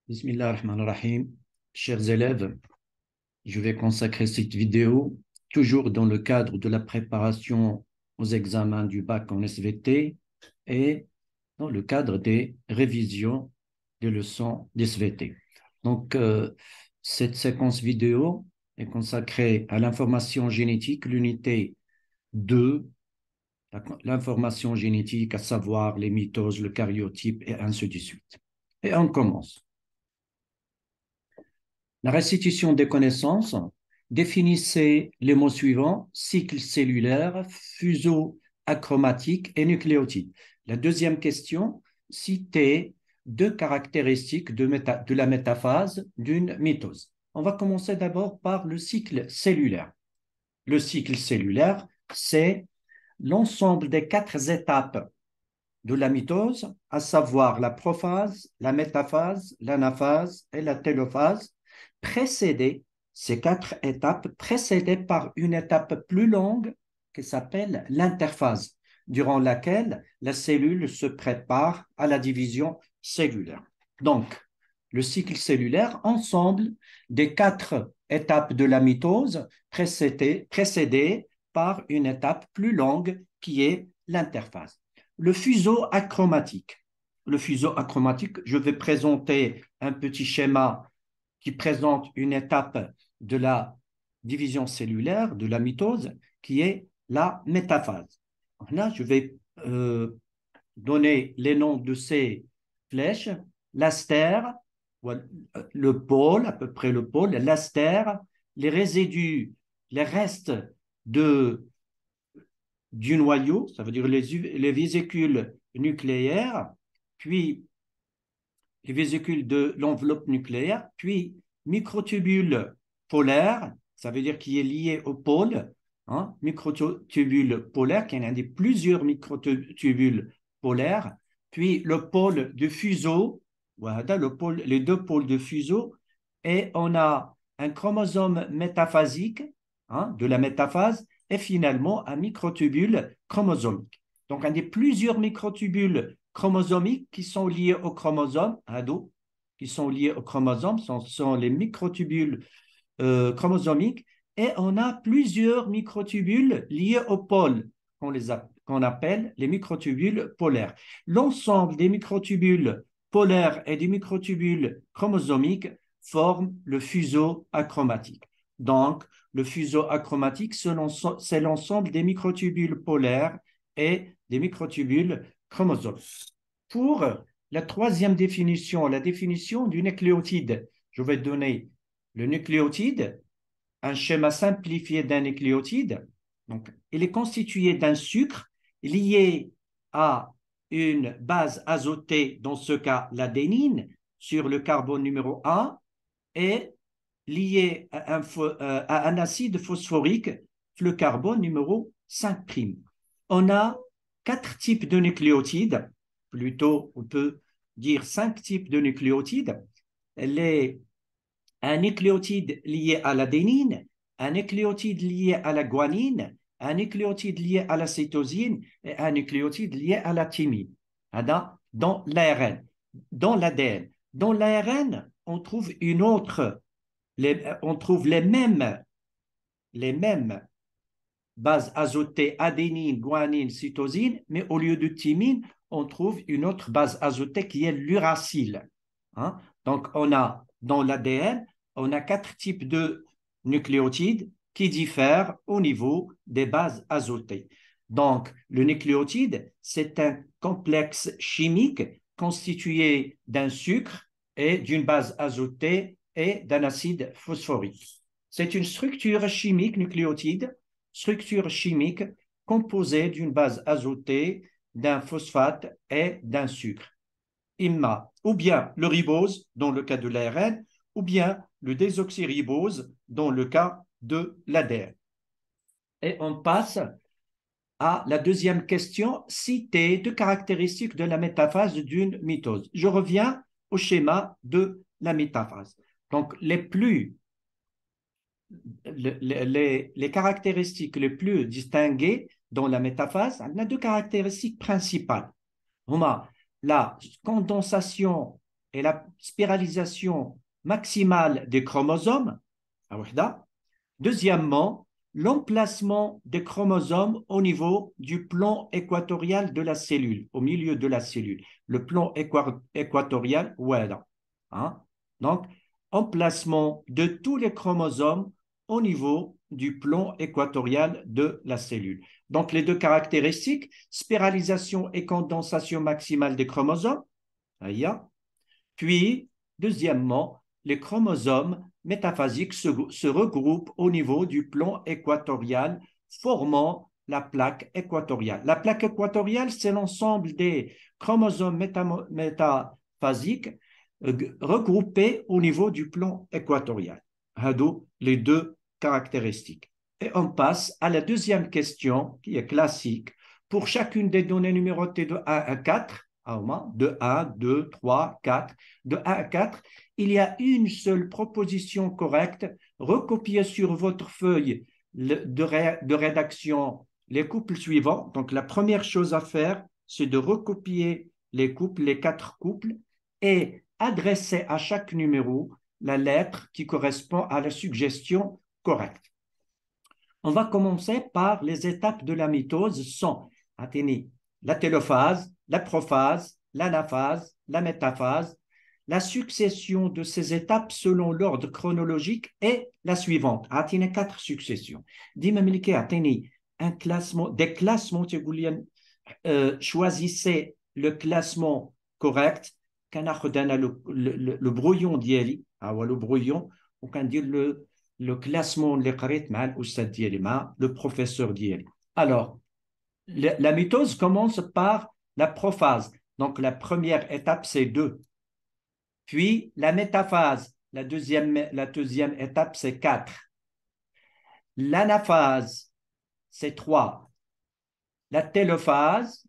Bismillah ar-Rahman ar-Rahim. Chers élèves, je vais consacrer cette vidéo toujours dans le cadre de la préparation aux examens du bac en SVT et dans le cadre des révisions des leçons d'SVT. Donc, cette séquence vidéo est consacrée à l'information génétique, l'unité 2, l'information génétique, à savoir les mitoses, le karyotype et ainsi de suite. Et on commence. La restitution des connaissances, définissez les mots suivants: cycle cellulaire, fuseau achromatique et nucléotide. La deuxième question, citez deux caractéristiques de la métaphase d'une mitose. On va commencer d'abord par le cycle cellulaire. Le cycle cellulaire, c'est l'ensemble des 4 étapes de la mitose, à savoir la prophase, la métaphase, l'anaphase et la télophase, précédées, ces 4 étapes, précédées par une étape plus longue qui s'appelle l'interphase, durant laquelle la cellule se prépare à la division cellulaire. Donc, le cycle cellulaire, ensemble des 4 étapes de la mitose précédées par une étape plus longue qui est l'interphase. Le fuseau achromatique. Le fuseau achromatique, je vais présenter un petit schéma qui présente une étape de la division cellulaire, de la mitose, qui est la métaphase. Là, je vais donner les noms de ces flèches: l'astère, le pôle, à peu près le pôle, l'astère, les résidus, les restes du noyau, ça veut dire les vésicules nucléaires, puis les vésicules de l'enveloppe nucléaire, puis microtubule polaire, ça veut dire qui est lié au pôle, hein, microtubule polaire, qui est un des plusieurs microtubules polaires, puis le pôle de fuseau, voilà, les 2 pôles de fuseau, et on a un chromosome métaphasique, hein, de la métaphase, et finalement un microtubule chromosomique. Donc, un des plusieurs microtubules chromosomiques qui sont liés au chromosome, qui sont liés au chromosome, sont les microtubules chromosomiques, et on a plusieurs microtubules liés au pôle, qu'on appelle les microtubules polaires. L'ensemble des microtubules polaires et des microtubules chromosomiques forment le fuseau achromatique. Donc, le fuseau achromatique, c'est l'ensemble des microtubules polaires et des microtubules chromosomes. Pour la troisième définition, la définition du nucléotide, je vais donner le nucléotide, un schéma simplifié d'un nucléotide. Donc, il est constitué d'un sucre lié à une base azotée, dans ce cas l'adénine, sur le carbone numéro 1, et lié à un acide phosphorique, le carbone numéro 5'. On a 4 types de nucléotides, plutôt on peut dire 5 types de nucléotides. Un nucléotide lié à l'adénine, un nucléotide lié à la guanine, un nucléotide lié à la cytosine et un nucléotide lié à la thymine. Dans l'ARN, dans l'ADN. Dans l'ARN, on trouve on trouve les mêmes bases azotées, adénine, guanine, cytosine, mais au lieu de thymine, on trouve une autre base azotée qui est l'uracile. Hein? Donc, dans l'ADN, on a 4 types de nucléotides qui diffèrent au niveau des bases azotées. Donc, le nucléotide, c'est un complexe chimique constitué d'un sucre et d'une base azotée et d'un acide phosphorique. C'est une structure chimique nucléotide, structure chimique composée d'une base azotée, d'un phosphate et d'un sucre. IMA, ou bien le ribose dans le cas de l'ARN, ou bien le désoxyribose dans le cas de l'ADN. Et on passe à la deuxième question: citer 2 caractéristiques de la métaphase d'une mitose. Je reviens au schéma de la métaphase. Donc, les caractéristiques les plus distinguées dans la métaphase, on a 2 caractéristiques principales. On a la condensation est la spiralisation maximale des chromosomes. Deuxièmement, l'emplacement des chromosomes au niveau du plan équatorial de la cellule, au milieu de la cellule. Le plan équatorial, voilà. Hein? Donc, emplacement de tous les chromosomes au niveau du plan équatorial de la cellule. Donc, les deux caractéristiques, spiralisation et condensation maximale des chromosomes, puis, deuxièmement, les chromosomes métaphasiques se regroupent au niveau du plan équatorial, formant la plaque équatoriale. La plaque équatoriale, c'est l'ensemble des chromosomes métaphasiques regroupés au niveau du plan équatorial. D'où les deux caractéristiques. Et on passe à la deuxième question, qui est classique. Pour chacune des données numérotées de 1 à 4, de 1, 2, 3, 4, de 1 à 4, il y a une seule proposition correcte. Recopiez sur votre feuille de rédaction les couples suivants. Donc, la première chose à faire, c'est de recopier les couples, les 4 couples, et adresser à chaque numéro la lettre qui correspond à la suggestion correcte. On va commencer par les étapes de la mitose sont, attendez, la télophase, la prophase, l'anaphase, la métaphase. La succession de ces étapes selon l'ordre chronologique est la suivante. Attendez 4 successions. Attendez un classement, des classements, choisissez le classement correct. Le brouillon d'Yeli, le brouillon, on peut dire le classement le professeur d'Yeli. Alors, la mitose commence par la prophase. Donc, la première étape, c'est 2. Puis, la métaphase, la deuxième étape, c'est 4. L'anaphase, c'est 3. La télophase,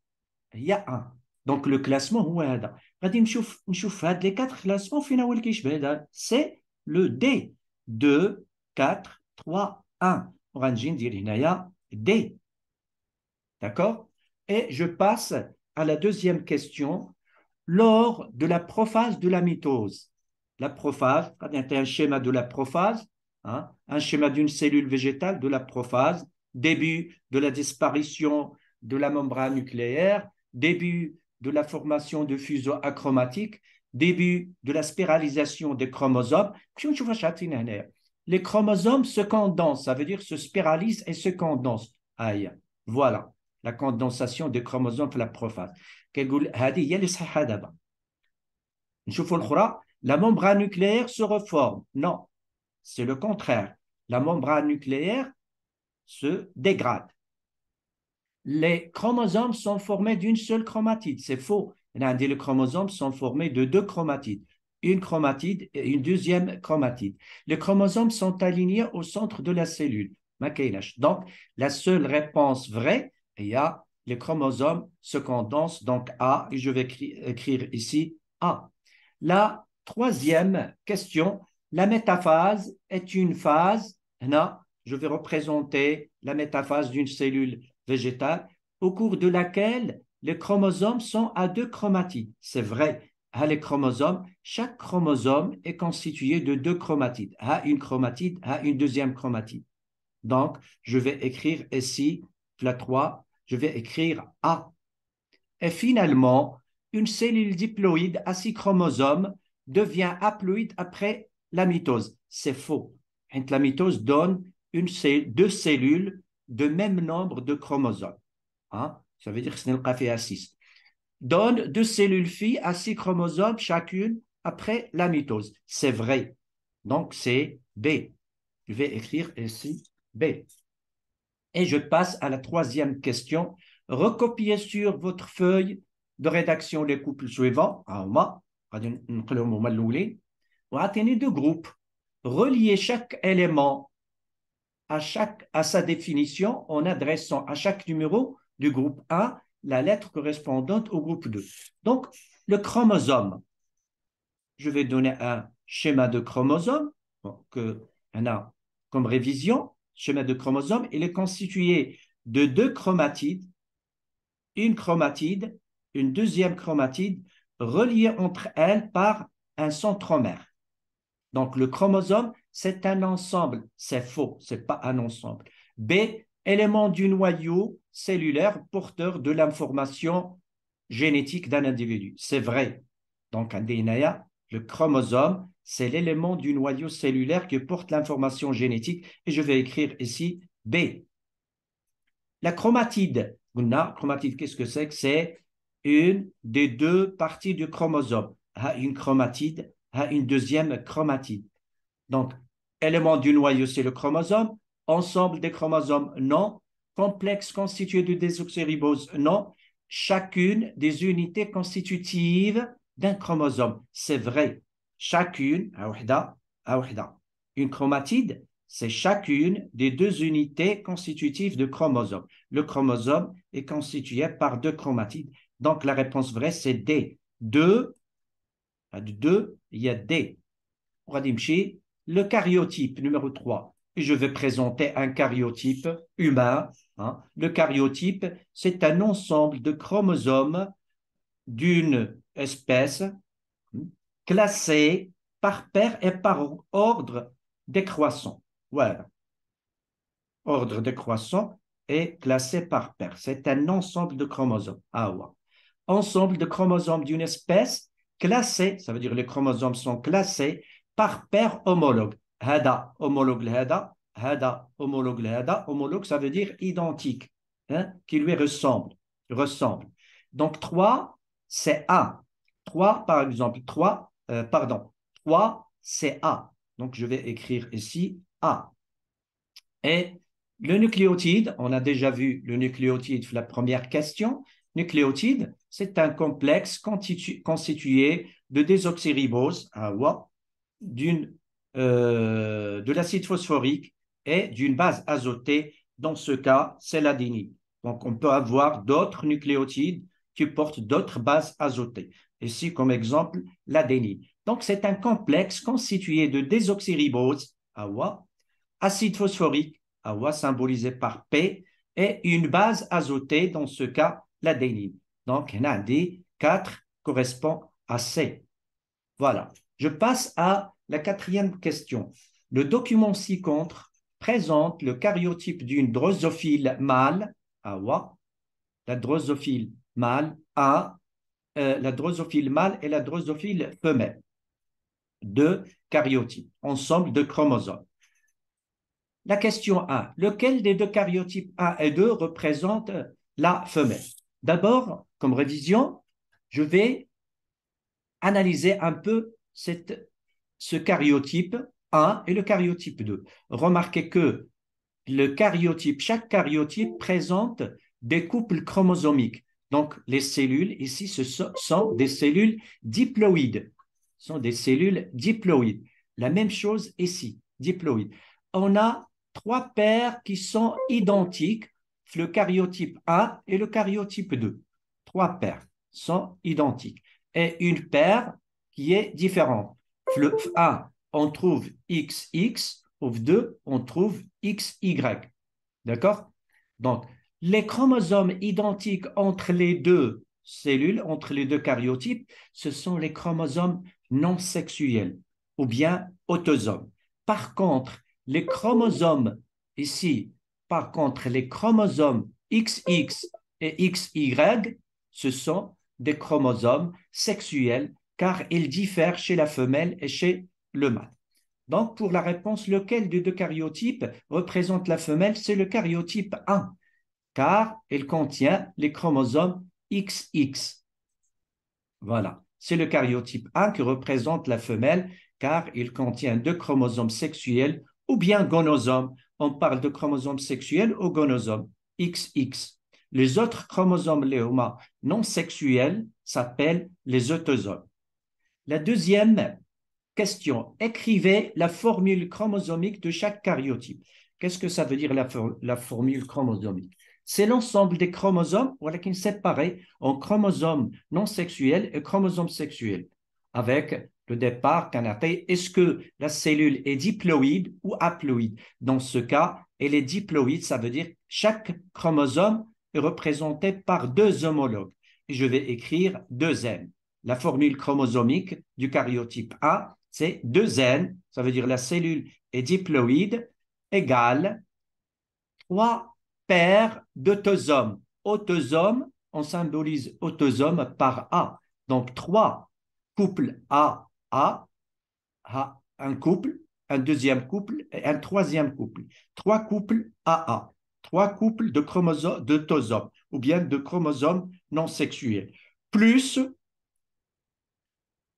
il y a 1. Donc, le classement, les 4 classements, c'est le D. 2, 4, 3, 1. On va dire D. D'accord? Et je passe à la deuxième question. Lors de la prophase de la mitose, la prophase, c'est un schéma de la prophase, un schéma d'une cellule végétale de la prophase, début de la disparition de la membrane nucléaire, début de la formation de fuseaux achromatiques, début de la spiralisation des chromosomes. Les chromosomes se condensent, ça veut dire se spiralisent et se condensent. Aïe, voilà la condensation des chromosomes de la prophase. La membrane nucléaire se reforme. Non, c'est le contraire. La membrane nucléaire se dégrade. Les chromosomes sont formés d'une seule chromatide. C'est faux. Les chromosomes sont formés de 2 chromatides. Une chromatide et une deuxième chromatide. Les chromosomes sont alignés au centre de la cellule. Donc, la seule réponse vraie, il y a les chromosomes se condensent, donc A, et je vais écrire ici A. La troisième question, la métaphase est une phase, là, je vais représenter la métaphase d'une cellule végétale, au cours de laquelle les chromosomes sont à 2 chromatides. C'est vrai, les chromosomes, chaque chromosome est constitué de 2 chromatides, une chromatide, une deuxième chromatide. Donc, je vais écrire ici, la 3, je vais écrire A. Et finalement, une cellule diploïde à 6 chromosomes devient haploïde après la mitose. C'est faux. La mitose donne 2 cellules de même nombre de chromosomes. Ça veut dire que ce n'est pas fait à 6. Donne 2 cellules filles à 6 chromosomes chacune après la mitose. C'est vrai. Donc, c'est B. Je vais écrire ici B. Et je passe à la troisième question. Recopiez sur votre feuille de rédaction les couples suivants. Atteignez 2 groupes. Reliez chaque élément à sa définition en adressant à chaque numéro du groupe 1 la lettre correspondante au groupe 2. Donc, le chromosome. Je vais donner un schéma de chromosome que on a comme révision. Schéma de chromosome, il est constitué de 2 chromatides, une chromatide, une deuxième chromatide, reliées entre elles par un centromère. Donc, le chromosome, c'est un ensemble. C'est faux, ce n'est pas un ensemble. B, élément du noyau cellulaire porteur de l'information génétique d'un individu. C'est vrai. Donc, un DNA, le chromosome, c'est l'élément du noyau cellulaire qui porte l'information génétique. Et je vais écrire ici B. La chromatide. Chromatide, qu'est-ce que c'est? C'est une des deux parties du chromosome. Une chromatide, une deuxième chromatide. Donc, élément du noyau, c'est le chromosome. Ensemble des chromosomes, non. Complexe constitué de désoxyribose, non. Chacune des unités constitutives d'un chromosome, c'est vrai. Chacune, une chromatide, c'est chacune des deux unités constitutives de chromosomes. Le chromosome est constitué par deux chromatides. Donc, la réponse vraie, c'est D. Deux, il y a D. Le karyotype numéro 3. Et je vais présenter un karyotype humain. Le karyotype, c'est un ensemble de chromosomes d'une espèce classés par paire et par ordre décroissant. Voilà. Ordre décroissant est classé par paire. C'est un ensemble de chromosomes. Ensemble de chromosomes d'une espèce classés, ça veut dire les chromosomes sont classés par paire homologue. Hada, homologue l'hada, hada, homologue l'hada. Homologue, ça veut dire identique, qui lui ressemble. Donc, 3, c'est A. 3, par exemple, 3, 3, c'est A. Donc, je vais écrire ici A. Et le nucléotide, on a déjà vu le nucléotide, la première question. Nucléotide, c'est un complexe constitué de désoxyribose, de l'acide phosphorique et d'une base azotée. Dans ce cas, c'est l'adénine. Donc, on peut avoir d'autres nucléotides qui portent d'autres bases azotées. Ici, comme exemple, l'adénine. Donc, c'est un complexe constitué de désoxyribose, acide phosphorique, symbolisé par P, et une base azotée, dans ce cas, l'adénine. Donc, NAD 4 correspond à C. Voilà. Je passe à la quatrième question. Le document ci-contre présente le karyotype d'une drosophile mâle, la drosophile mâle A, la drosophile mâle et la drosophile femelle. Deux karyotypes, ensemble de chromosomes. La question 1. Lequel des deux karyotypes 1 et 2 représente la femelle? D'abord, comme révision, je vais analyser un peu ce karyotype 1 et le karyotype 2. Remarquez que chaque karyotype présente des couples chromosomiques. Donc, les cellules, ici, ce sont des cellules diploïdes. Ce sont des cellules diploïdes. La même chose ici, diploïdes. On a 3 paires qui sont identiques, le karyotype 1 et le karyotype 2. 3 paires sont identiques. Et une paire qui est différente. Le 1, on trouve XX, au 2, on trouve XY. D'accord? Donc, les chromosomes identiques entre les deux cellules, entre les deux karyotypes, ce sont les chromosomes non sexuels ou bien autosomes. Par contre, les chromosomes ici, les chromosomes XX et XY, ce sont des chromosomes sexuels car ils diffèrent chez la femelle et chez le mâle. Donc, pour la réponse, lequel des deux karyotypes représente la femelle? C'est le karyotype 1, car il contient les chromosomes XX. Voilà, c'est le karyotype 1 qui représente la femelle, car il contient deux chromosomes sexuels ou bien gonosomes. On parle de chromosomes sexuels ou gonosomes, XX. Les autres chromosomes léoma non sexuels s'appellent les autosomes. La deuxième question, écrivez la formule chromosomique de chaque karyotype. Qu'est-ce que ça veut dire la formule chromosomique? C'est l'ensemble des chromosomes, voilà, qui sont séparés en chromosomes non sexuels et chromosomes sexuels. Avec le départ qu'on appelle, est-ce que la cellule est diploïde ou haploïde? Dans ce cas, elle est diploïde, ça veut dire chaque chromosome est représenté par deux homologues. Et je vais écrire 2N. la formule chromosomique du karyotype A, c'est 2N, ça veut dire la cellule est diploïde, égale 3 paires d'autosomes. Autosomes, on symbolise autosome par A. Donc 3 couples A, un couple, un deuxième couple et un troisième couple. 3 couples AA, 3 couples de chromosomes, d'autosomes ou bien de chromosomes non sexuels, plus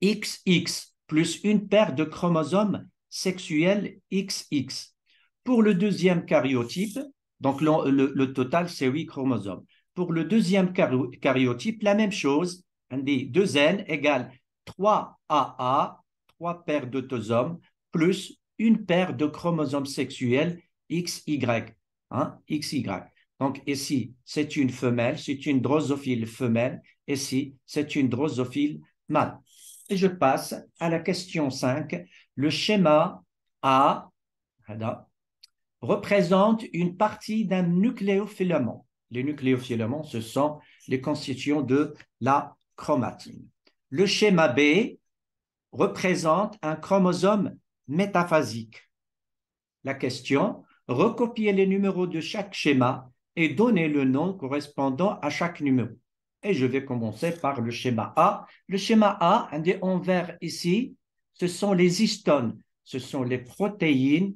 XX, plus une paire de chromosomes sexuels XX. Pour le deuxième karyotype, donc le total, c'est 8 chromosomes. Pour le deuxième karyotype, la même chose, on dit 2N égale 3AA, 3 paires d'autosomes, plus une paire de chromosomes sexuels XY. XY. Donc ici, c'est une femelle, c'est une drosophile femelle. Ici, c'est une drosophile mâle. Et je passe à la question 5. Le schéma A représente une partie d'un nucléofilament. Les nucléofilaments, ce sont les constituants de la chromatine. Le schéma B représente un chromosome métaphasique. La question, recopiez les numéros de chaque schéma et donnez le nom correspondant à chaque numéro. Et je vais commencer par le schéma A. Le schéma A, en vert ici, ce sont les histones, ce sont les protéines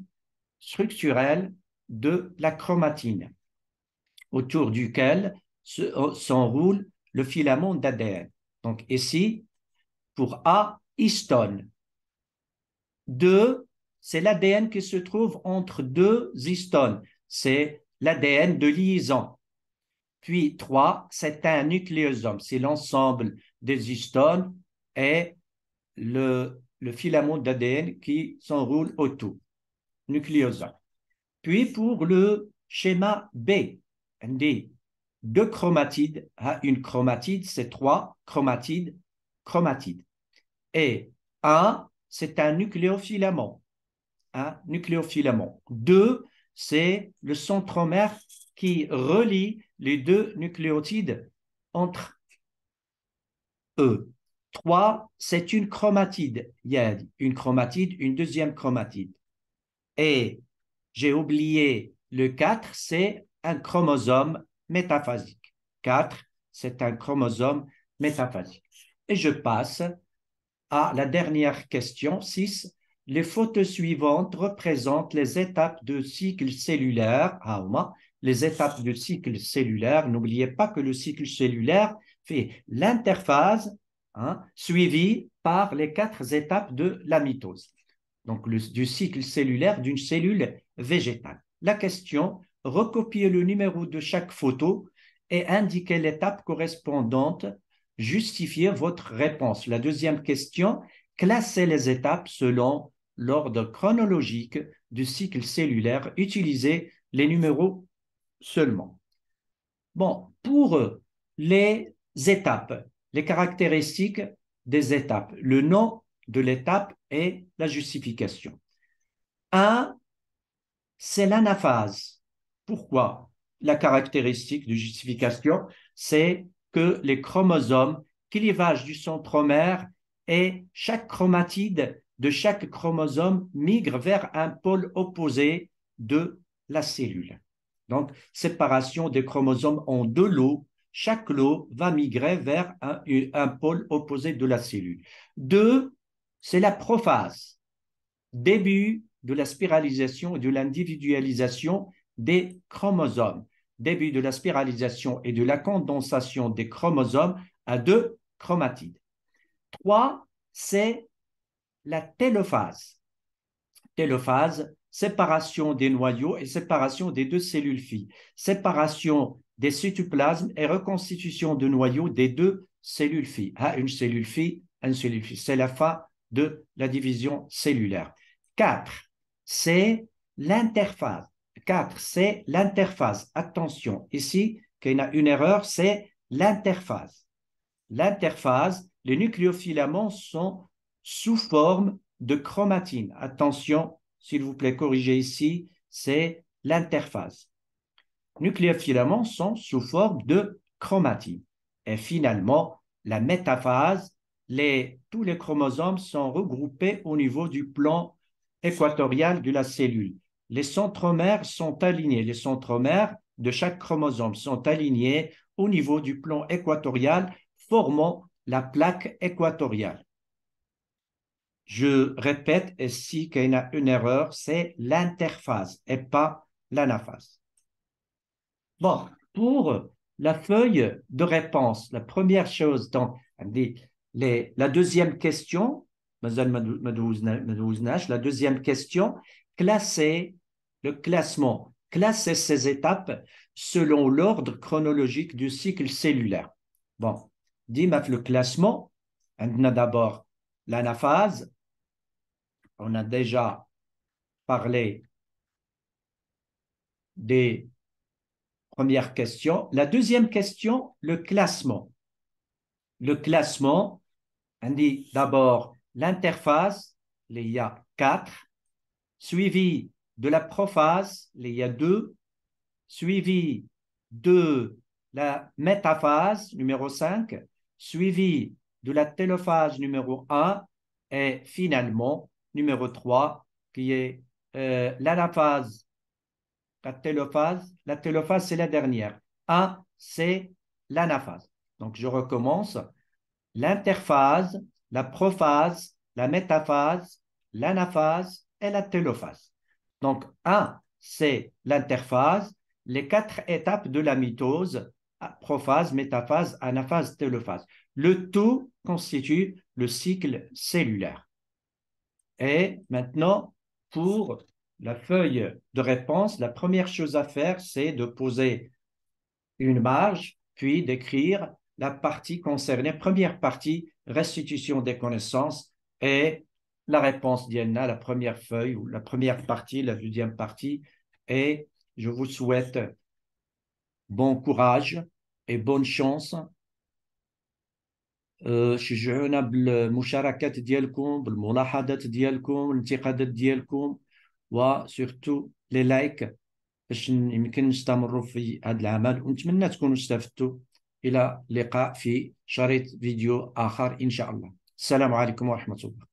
structurelles de la chromatine, autour duquel s'enroule le filament d'ADN. Donc ici, pour A, histone. 2, c'est l'ADN qui se trouve entre 2 histones. C'est l'ADN de liaison. Puis 3, c'est un nucléosome. C'est l'ensemble des histones et le filament d'ADN qui s'enroule autour. Nucléosome. Puis pour le schéma B, on dit 2 chromatides. Une chromatide, c'est 3 chromatides. Et 1, c'est un nucléofilament. 2, c'est le centromère qui relie les 2 nucléotides entre eux. 3, c'est une chromatide. Il y a une chromatide, une deuxième chromatide. Et j'ai oublié le 4, c'est un chromosome métaphasique. 4, c'est un chromosome métaphasique. Et je passe à la dernière question, 6. Les photos suivantes représentent les étapes de cycle cellulaire. Les étapes du cycle cellulaire. N'oubliez pas que le cycle cellulaire fait l'interphase suivie par les 4 étapes de la mitose. Donc, du cycle cellulaire d'une cellule végétale. La question, recopiez le numéro de chaque photo et indiquez l'étape correspondante. Justifiez votre réponse. La deuxième question, classez les étapes selon l'ordre chronologique du cycle cellulaire. Utilisez les numéros seulement. Bon, pour les étapes, les caractéristiques des étapes, le nom de l'étape et la justification. 1, c'est l'anaphase. Pourquoi? La caractéristique de justification, c'est que les chromosomes, clivage du centromère et chaque chromatide de chaque chromosome migre vers un pôle opposé de la cellule. Donc, séparation des chromosomes en 2 lots. Chaque lot va migrer vers un pôle opposé de la cellule. 2, c'est la prophase, début de la spiralisation et de l'individualisation des chromosomes, début de la spiralisation et de la condensation des chromosomes à 2 chromatides. 3, c'est la télophase. Télophase, séparation des noyaux et séparation des 2 cellules filles, séparation des cytoplasmes et reconstitution de noyaux des 2 cellules filles. Une cellule fille, une cellule fille. C'est la fin de la division cellulaire. 4, c'est l'interphase. 4, c'est l'interphase. Attention, ici, qu'il y a une erreur, c'est l'interphase. L'interphase, les nucléofilaments sont sous forme de chromatine. Attention, s'il vous plaît, corrigez ici, c'est l'interphase. Nucléofilaments sont sous forme de chromatine. Et finalement, la métaphase, tous les chromosomes sont regroupés au niveau du plan équatorial de la cellule. Les centromères sont alignés. Les centromères de chaque chromosome sont alignés au niveau du plan équatorial, formant la plaque équatoriale. Je répète ici qu'il y a une erreur, c'est l'interphase et pas l'anaphase. Bon, pour la feuille de réponse, la première chose, donc, la deuxième question, la deuxième question, classer le classement, classer ces étapes selon l'ordre chronologique du cycle cellulaire. Bon, dis-moi le classement, on a d'abord l'anaphase, on a déjà parlé des premières questions. La deuxième question, le classement. Le classement, on dit d'abord l'interphase, il y a 4, suivi de la prophase, il y a 2, suivi de la métaphase, numéro 5, suivi de la télophase, numéro 1, et finalement, numéro 3, qui est l'anaphase, la télophase. La télophase, c'est la dernière. 1, c'est l'anaphase. Donc, je recommence. L'interphase, la prophase, la métaphase, l'anaphase et la télophase. Donc, 1, c'est l'interphase, les 4 étapes de la mitose, prophase, métaphase, anaphase, télophase. Le tout constitue le cycle cellulaire. Et maintenant, pour la feuille de réponse, la première chose à faire, c'est de poser une marge, puis d'écrire la partie concernée. Première partie, restitution des connaissances et la réponse d'Ienna, la première feuille ou la première partie, la deuxième partie. Et je vous souhaite bon courage et bonne chance. شجعونا بالمشاركات ديالكم بالملاحظات ديالكم الانتقادات ديالكم وسورتو لي لايك باش يمكن نستمروا في هذا العمل ونتمنى تكونوا استفدتوا. إلى اللقاء في شريط فيديو آخر إن شاء الله. السلام عليكم ورحمة الله.